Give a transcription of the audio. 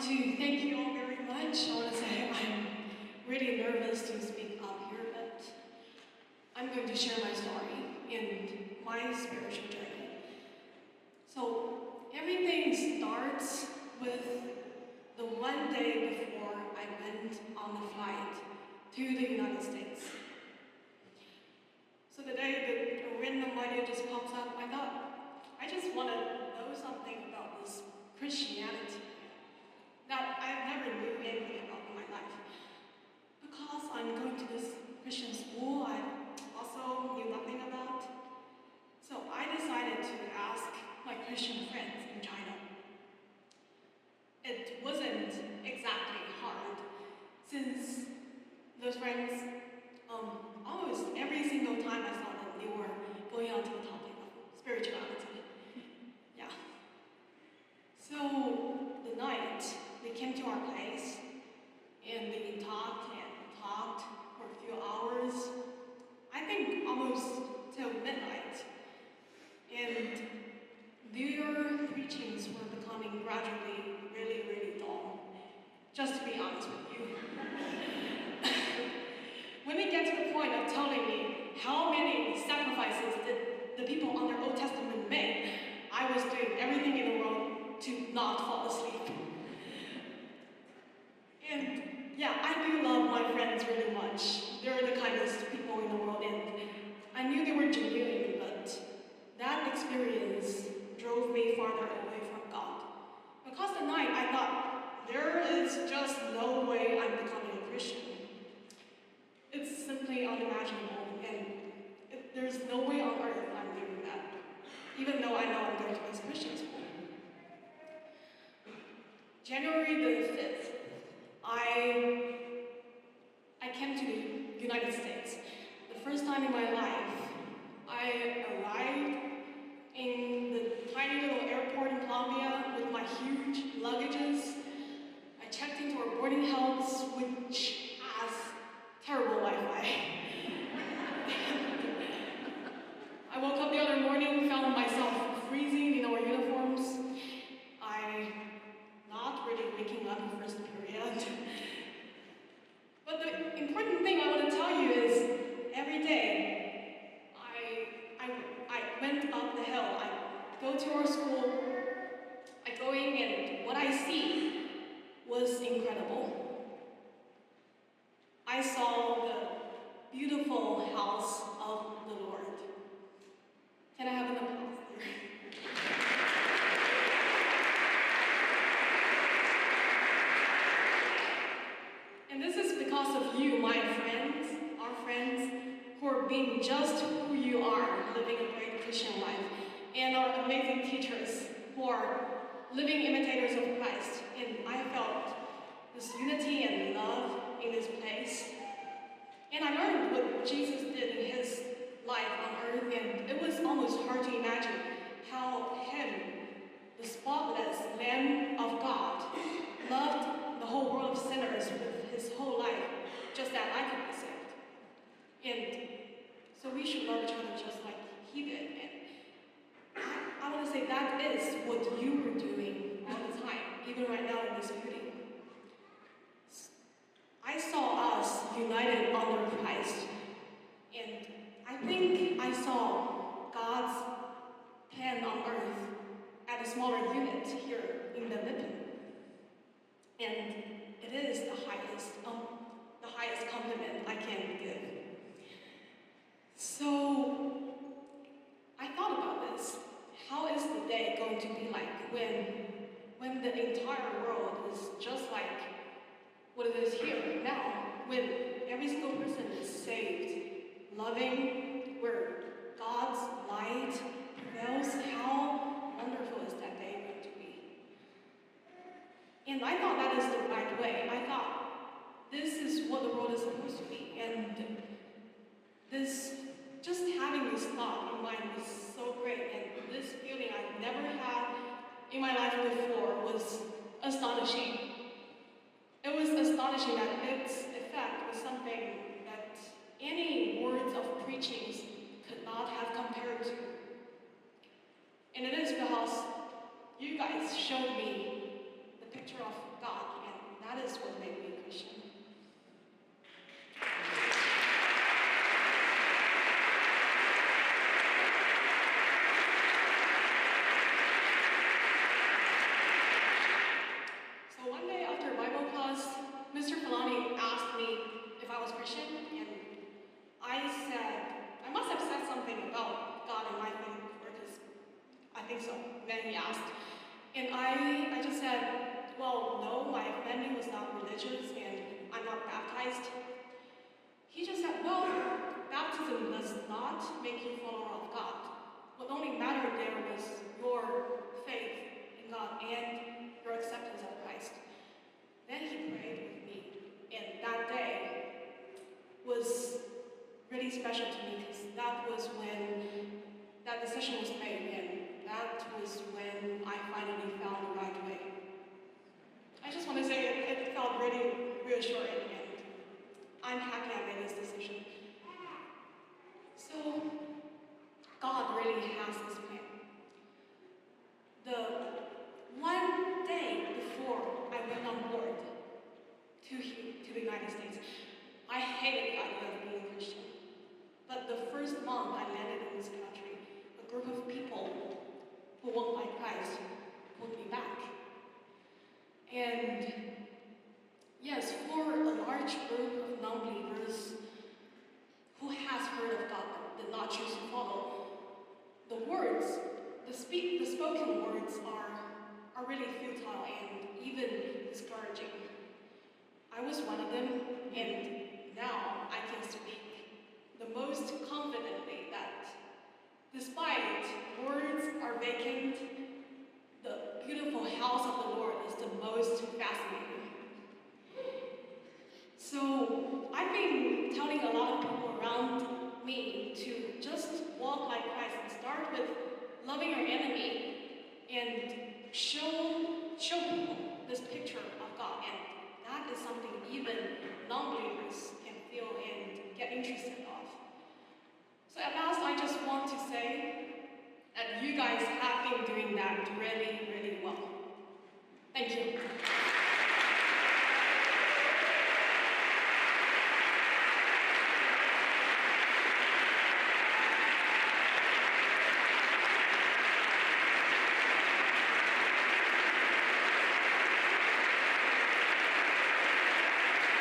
to thank you all very much. I want to say I'm really nervous to speak up here, but I'm going to share my story and my spiritual journey. So everything starts with the one day before I went on the flight to the United States. So the day the random idea just pops up, I thought, I just want to know something about this Christianity that I never knew anything about in my life. Because I'm going to this Christian school I also knew nothing about. So I decided to ask my Christian friends in China. It wasn't exactly hard, since those friends, almost every single time I saw them, they were going on to the topic of spirituality. Yeah. So the night they came to our place, and they talked for a few hours. I think almost till midnight. And their preachings were becoming gradually really, really dull. Just to be honest with you. When they get to the point of telling me how many sacrifices that the people under Old Testament made, I was doing everything in the world to not fall asleep. And yeah, I do love my friends really much. They're the kindest people in the world, and I knew they were genuine, but that experience drove me farther away from God. Because the night I thought, there is just no way I'm becoming a Christian. It's simply unimaginable, and there's no way on earth I'm doing that, even though I know I'm going to this Christian school. January the 5th, I came to the United States. The first time in my life, I arrived in the tiny little airport in Colombia with my huge luggages. I checked into our boarding house, which has terrible Wi-Fi. I woke up the other morning, found myself freezing in our uniforms. Not really waking up the first period. But the important thing I want to tell you is, every day, I went up the hill. I go to our school, I go in, and what I see was incredible. I saw the beautiful house of the Lord. Can I have an applause there? And this is because of you, my friends, our friends, who are being just who you are, living a great Christian life, and our amazing teachers who are living imitators of Christ. And I felt this unity and love in this place. And I learned what Jesus did in his life on earth, and it was almost hard to imagine how him, the spotless Lamb of God, loved the whole world of sinners with his whole life, just that I could be saved. And so we should love each other just like he did. And I want to say that is what you were doing all the time, even right now in this building. I saw us united under Christ, and I think I saw God's plan on earth at a smaller unit here in the Lippen. And it is the highest compliment I can give. So I thought about this. How is the day going to be like when the entire world is just like what it is here now, when every single person is saved, loving, where God's light prevails? How wonderful is that day going to be? And I thought that is the right way. I thought this is what the world is supposed to be. And just having this thought in mind was so great. And this feeling I've never had in my life before was astonishing. It was astonishing that its effect was something that any words of preachings could not have compared to. And it is because you guys showed me the picture of God, and that is what made me a Christian. So one day after Bible class, Mr. Falani asked me if I was Christian, and I said, I must have said something about God in my thing, because I think so. Then he asked, and I just said, well, no, my family was not religious, and I'm not baptized. He just said, well, baptism does not make you a follower of God. What only mattered there was your faith in God and your acceptance of Christ. Then he prayed with me, and that day was really special to me, because that was when that decision was made, and that was when I finally found the right way. I just want to say it felt really reassuring, and I'm happy I made this decision. So, God really has this plan. The one day before I went on board to the United States, I hated the idea of being a Christian. But the first month I landed in this country, a group of people who walked like Christ pulled me back. And yes, for a large group of non-believers who has heard of God but did not choose to follow, the words, the spoken words are really futile and even discouraging. I was one of them, and now I can speak the most confidently that despite words are vacant, the beautiful house of the Lord is the most fascinating. So I've been telling a lot of people around me to just walk like Christ and start with loving your enemy and show people this picture of God. And that is something even non-believers can feel and get interested of. So at last, I just want to say that you guys have